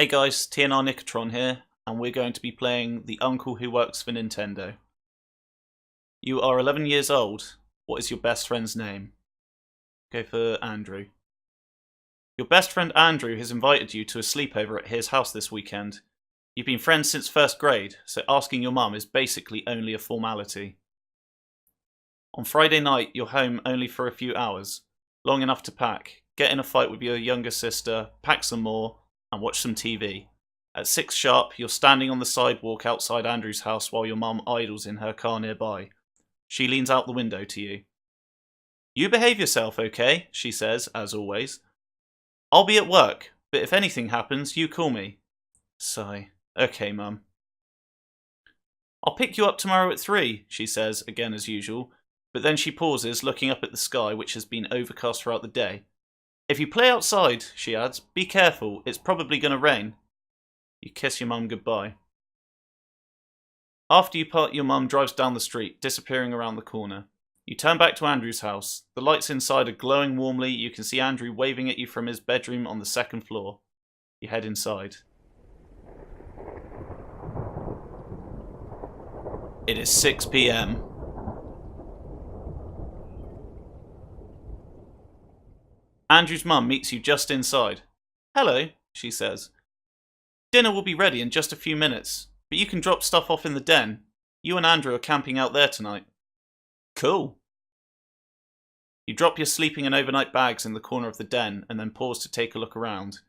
Hey guys, TNR Nicotron here, and we're going to be playing The Uncle Who Works for Nintendo. You are 11 years old. What is your best friend's name? Go for Andrew. Your best friend Andrew has invited you to a sleepover at his house this weekend. You've been friends since first grade, so asking your mum is basically only a formality. On Friday night, you're home only for a few hours, long enough to pack, get in a fight with your younger sister, pack some more, and watch some TV. At 6 sharp, you're standing on the sidewalk outside Andrew's house while your mum idles in her car nearby. She leans out the window to you. You behave yourself, okay? She says, as always. I'll be at work, but if anything happens, you call me. Sigh. Okay, mum. I'll pick you up tomorrow at 3, she says, again as usual, but then she pauses, looking up at the sky, which has been overcast throughout the day. If you play outside, she adds, be careful, it's probably going to rain. You kiss your mum goodbye. After you part, your mum drives down the street, disappearing around the corner. You turn back to Andrew's house. The lights inside are glowing warmly. You can see Andrew waving at you from his bedroom on the 2nd floor. You head inside. It is 6 p.m. Andrew's mum meets you just inside. Hello, she says. Dinner will be ready in just a few minutes, but you can drop stuff off in the den. You and Andrew are camping out there tonight. Cool. You drop your sleeping and overnight bags in the corner of the den and then pause to take a look around.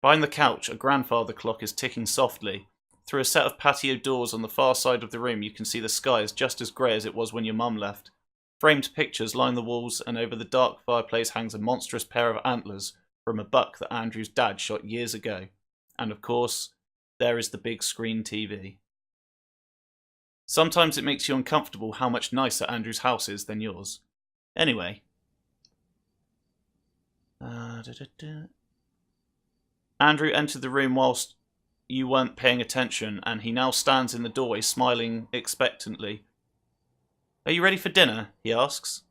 Behind the couch, a grandfather clock is ticking softly. Through a set of patio doors on the far side of the room, you can see the sky is just as grey as it was when your mum left. Framed pictures line the walls, and over the dark fireplace hangs a monstrous pair of antlers from a buck that Andrew's dad shot years ago. And of course, there is the big screen TV. Sometimes it makes you uncomfortable how much nicer Andrew's house is than yours. Anyway. Andrew entered the room whilst you weren't paying attention, and he now stands in the doorway smiling expectantly. Are you ready for dinner? He asks.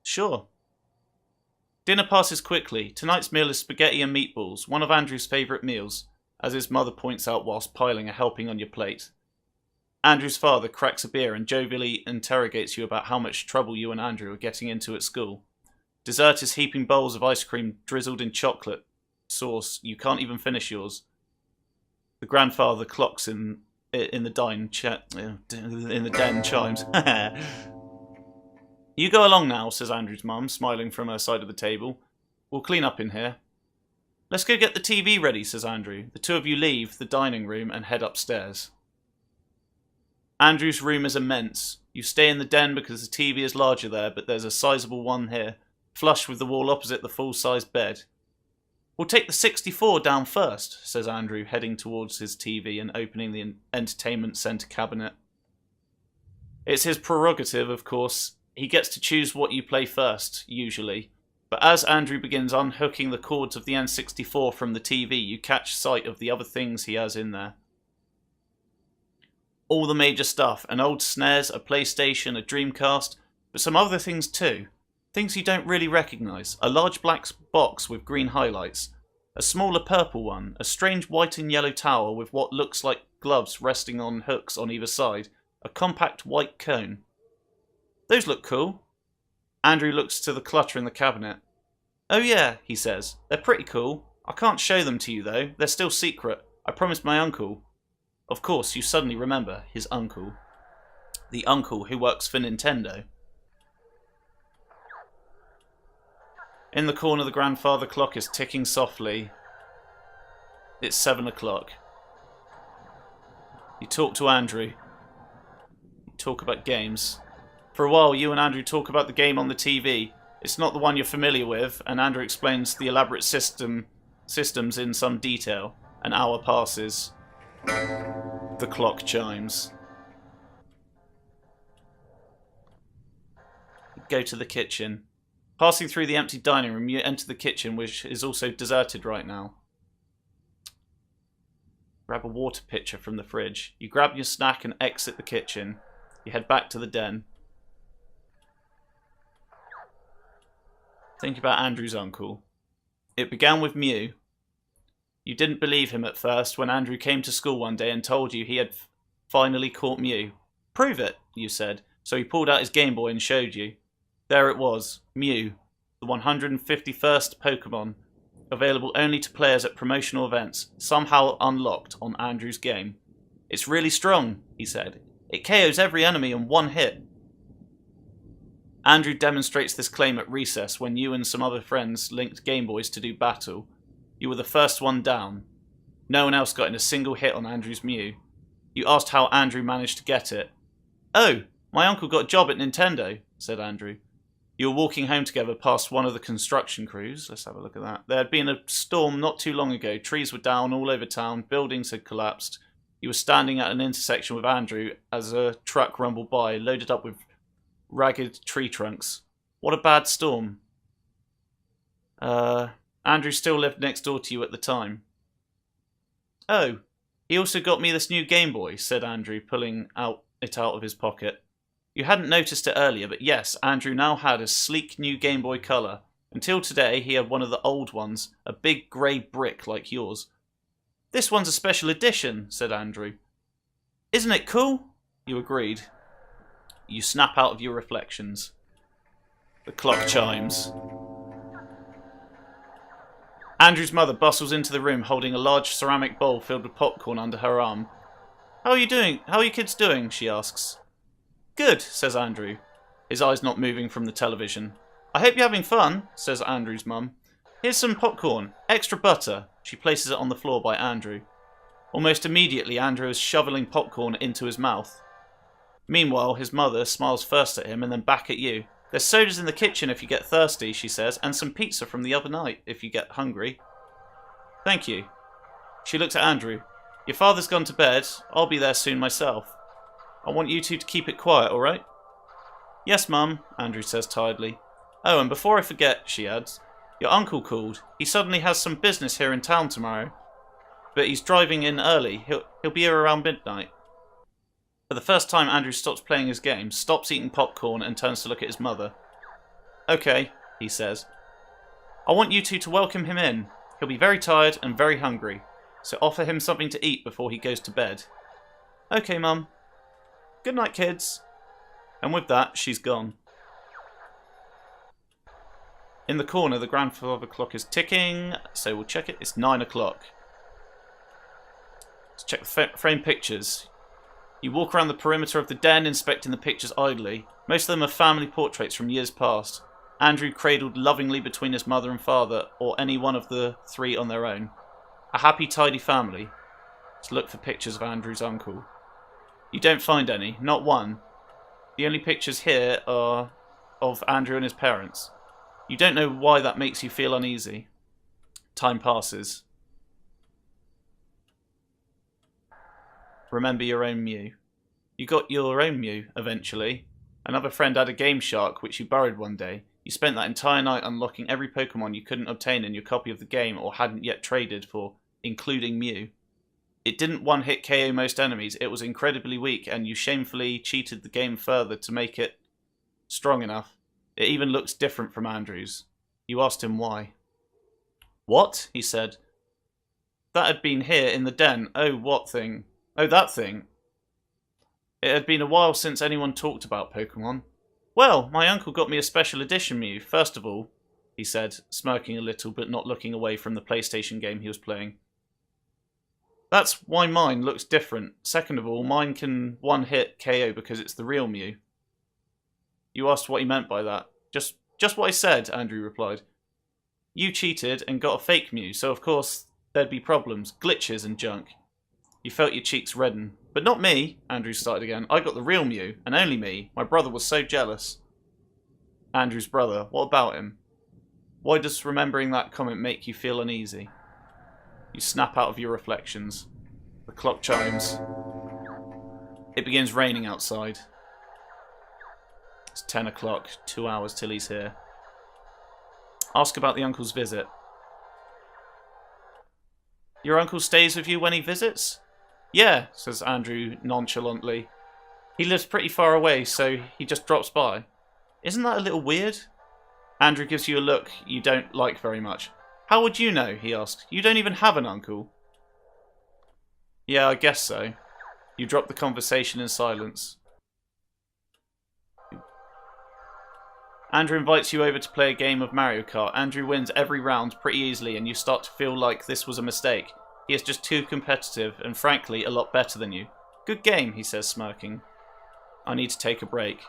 Sure. Dinner passes quickly. Tonight's meal is spaghetti and meatballs, one of Andrew's favourite meals, as his mother points out whilst piling a helping on your plate. Andrew's father cracks a beer and jovially interrogates you about how much trouble you and Andrew are getting into at school. Dessert is heaping bowls of ice cream drizzled in chocolate sauce. You can't even finish yours. The grandfather clocks in the den chimes. You go along now, says Andrew's mum, smiling from her side of the table. We'll clean up in here. Let's go get the TV ready, says Andrew. The two of you leave the dining room and head upstairs. Andrew's room is immense. You stay in the den because the TV is larger there, but there's a sizable one here, flush with the wall opposite the full-size bed. We'll take the 64 down first, says Andrew, heading towards his TV and opening the entertainment centre cabinet. It's his prerogative, of course. He gets to choose what you play first, usually. But as Andrew begins unhooking the cords of the N64 from the TV, you catch sight of the other things he has in there. All the major stuff, an old SNES, a PlayStation, a Dreamcast, but some other things too. Things you don't really recognise. A large black box with green highlights. A smaller purple one. A strange white and yellow tower with what looks like gloves resting on hooks on either side. A compact white cone. Those look cool. Andrew looks to the clutter in the cabinet. Oh yeah, he says. They're pretty cool. I can't show them to you though. They're still secret. I promised my uncle. Of course, you suddenly remember his uncle. The uncle who works for Nintendo. In the corner, the grandfather clock is ticking softly. It's 7 o'clock. You talk to Andrew. You talk about games. For a while, you and Andrew talk about the game on the TV. It's not the one you're familiar with, and Andrew explains the elaborate systems in some detail. An hour passes. The clock chimes. You go to the kitchen. Passing through the empty dining room, you enter the kitchen, which is also deserted right now. Grab a water pitcher from the fridge. You grab your snack and exit the kitchen. You head back to the den. Think about Andrew's uncle. It began with Mew. You didn't believe him at first when Andrew came to school one day and told you he had finally caught Mew. Prove it, you said. So he pulled out his Game Boy and showed you. There it was, Mew, the 151st Pokemon, available only to players at promotional events, somehow unlocked on Andrew's game. It's really strong, he said. It KOs every enemy in one hit. Andrew demonstrates this claim at recess when you and some other friends linked Game Boys to do battle. You were the first one down. No one else got in a single hit on Andrew's Mew. You asked how Andrew managed to get it. Oh, my uncle got a job at Nintendo, said Andrew. You were walking home together past one of the construction crews. Let's have a look at that. There had been a storm not too long ago. Trees were down all over town. Buildings had collapsed. You were standing at an intersection with Andrew as a truck rumbled by, loaded up with ragged tree trunks. What a bad storm. Andrew still lived next door to you at the time. Oh, he also got me this new Game Boy, said Andrew, pulling it out of his pocket. You hadn't noticed it earlier, but yes, Andrew now had a sleek new Game Boy Color. Until today, he had one of the old ones, a big grey brick like yours. This one's a special edition, said Andrew. Isn't it cool? You agreed. You snap out of your reflections. The clock chimes. Andrew's mother bustles into the room holding a large ceramic bowl filled with popcorn under her arm. How are you doing? How are you kids doing? She asks. Good, says Andrew, his eyes not moving from the television. I hope you're having fun, says Andrew's mum. Here's some popcorn, extra butter. She places it on the floor by Andrew. Almost immediately, Andrew is shoveling popcorn into his mouth. Meanwhile, his mother smiles first at him and then back at you. There's sodas in the kitchen if you get thirsty, she says, and some pizza from the other night if you get hungry. Thank you. She looks at Andrew. Your father's gone to bed. I'll be there soon myself. I want you two to keep it quiet, all right? Yes, Mum, Andrew says tiredly. Oh, and before I forget, she adds, your uncle called. He suddenly has some business here in town tomorrow. But he's driving in early. He'll be here around midnight. For the first time, Andrew stops playing his game, stops eating popcorn, and turns to look at his mother. Okay, he says. I want you two to welcome him in. He'll be very tired and very hungry, so offer him something to eat before he goes to bed. Okay, Mum. Good night, kids. And with that, she's gone. In the corner, the grandfather clock is ticking, so we'll check it. It's 9 o'clock. Let's check the frame pictures. You walk around the perimeter of the den, inspecting the pictures idly. Most of them are family portraits from years past. Andrew cradled lovingly between his mother and father, or any one of the three on their own. A happy, tidy family. Let's look for pictures of Andrew's uncle. You don't find any, not one. The only pictures here are of Andrew and his parents. You don't know why that makes you feel uneasy. Time passes. Remember your own Mew. You got your own Mew, eventually. Another friend had a Game Shark, which you borrowed one day. You spent that entire night unlocking every Pokemon you couldn't obtain in your copy of the game or hadn't yet traded for, including Mew. It didn't one-hit KO most enemies, it was incredibly weak, and you shamefully cheated the game further to make it strong enough. It even looks different from Andrew's. You asked him why. What? He said. That had been here in the den. Oh, what thing? Oh, that thing. It had been a while since anyone talked about Pokemon. Well, my uncle got me a special edition Mew, first of all, he said, smirking a little but not looking away from the PlayStation game he was playing. That's why mine looks different. Second of all, mine can one-hit KO because it's the real Mew. You asked what he meant by that. Just what I said, Andrew replied. You cheated and got a fake Mew, so of course there'd be problems, glitches and junk. You felt your cheeks redden. But not me, Andrew started again. I got the real Mew, and only me. My brother was so jealous. Andrew's brother, what about him? Why does remembering that comment make you feel uneasy? You snap out of your reflections. The clock chimes. It begins raining outside. It's 10 o'clock, 2 hours till he's here. Ask about the uncle's visit. Your uncle stays with you when he visits? Yeah, says Andrew nonchalantly. He lives pretty far away, so he just drops by. Isn't that a little weird? Andrew gives you a look you don't like very much. How would you know? He asked. You don't even have an uncle. Yeah, I guess so. You dropped the conversation in silence. Andrew invites you over to play a game of Mario Kart. Andrew wins every round pretty easily and you start to feel like this was a mistake. He is just too competitive and frankly a lot better than you. Good game, he says, smirking. I need to take a break.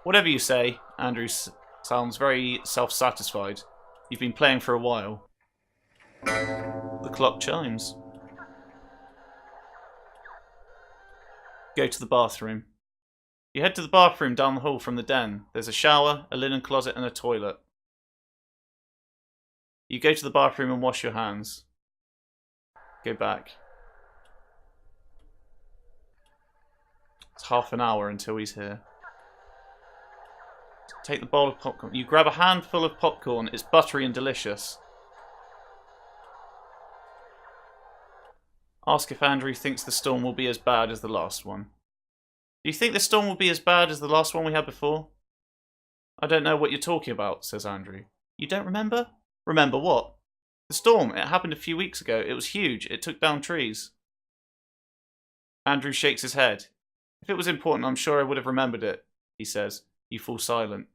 Whatever you say, Andrew sounds very self-satisfied. You've been playing for a while. The clock chimes. Go to the bathroom. You head to the bathroom down the hall from the den. There's a shower, a linen closet and a toilet. You go to the bathroom and wash your hands. Go back. It's half an hour until he's here. Take the bowl of popcorn. You grab a handful of popcorn. It's buttery and delicious. Ask if Andrew thinks the storm will be as bad as the last one. Do you think the storm will be as bad as the last one we had before? I don't know what you're talking about, says Andrew. You don't remember? Remember what? The storm. It happened a few weeks ago. It was huge. It took down trees. Andrew shakes his head. If it was important, I'm sure I would have remembered it, he says. You fall silent.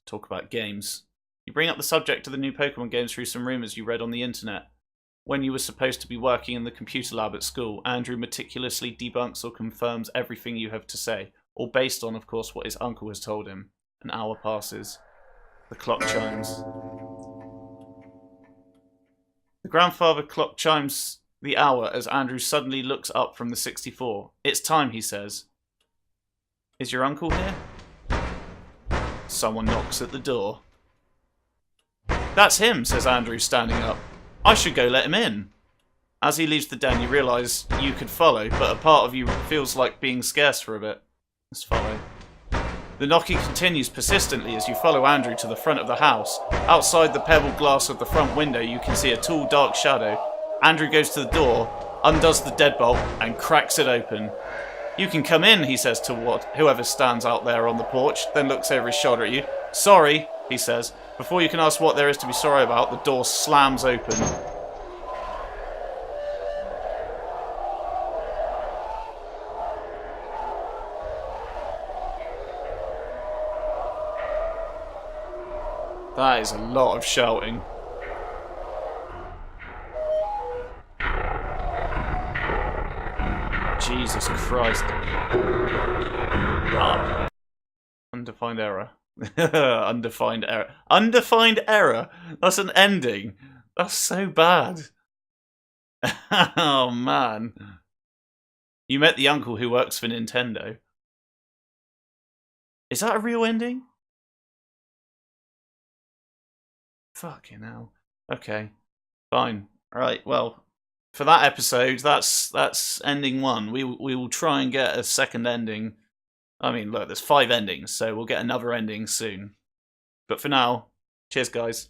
Talk about games. You bring up the subject of the new Pokemon games through some rumours you read on the internet. When you were supposed to be working in the computer lab at school, Andrew meticulously debunks or confirms everything you have to say, all based on, of course, what his uncle has told him. An hour passes. The clock chimes. The grandfather clock chimes the hour as Andrew suddenly looks up from the 64. It's time, he says. Is your uncle here? Someone knocks at the door. That's him, says Andrew, standing up. I should go let him in. As he leaves the den, you realise you could follow, but a part of you feels like being scarce for a bit. Let's follow. The knocking continues persistently as you follow Andrew to the front of the house. Outside the pebbled glass of the front window, you can see a tall, dark shadow. Andrew goes to the door, undoes the deadbolt, and cracks it open. You can come in, he says to whoever stands out there on the porch, then looks over his shoulder at you. Sorry, he says. Before you can ask what there is to be sorry about, the door slams open. That is a lot of shouting. Jesus Christ. Undefined error. Undefined error. Undefined error? That's an ending. That's so bad. Oh, man. You met the uncle who works for Nintendo. Is that a real ending? Fucking hell. Okay. Fine. Alright, well, for that episode, that's ending one. We will try and get a second ending. I mean, look, there's 5 endings, so we'll get another ending soon. But for now, cheers, guys.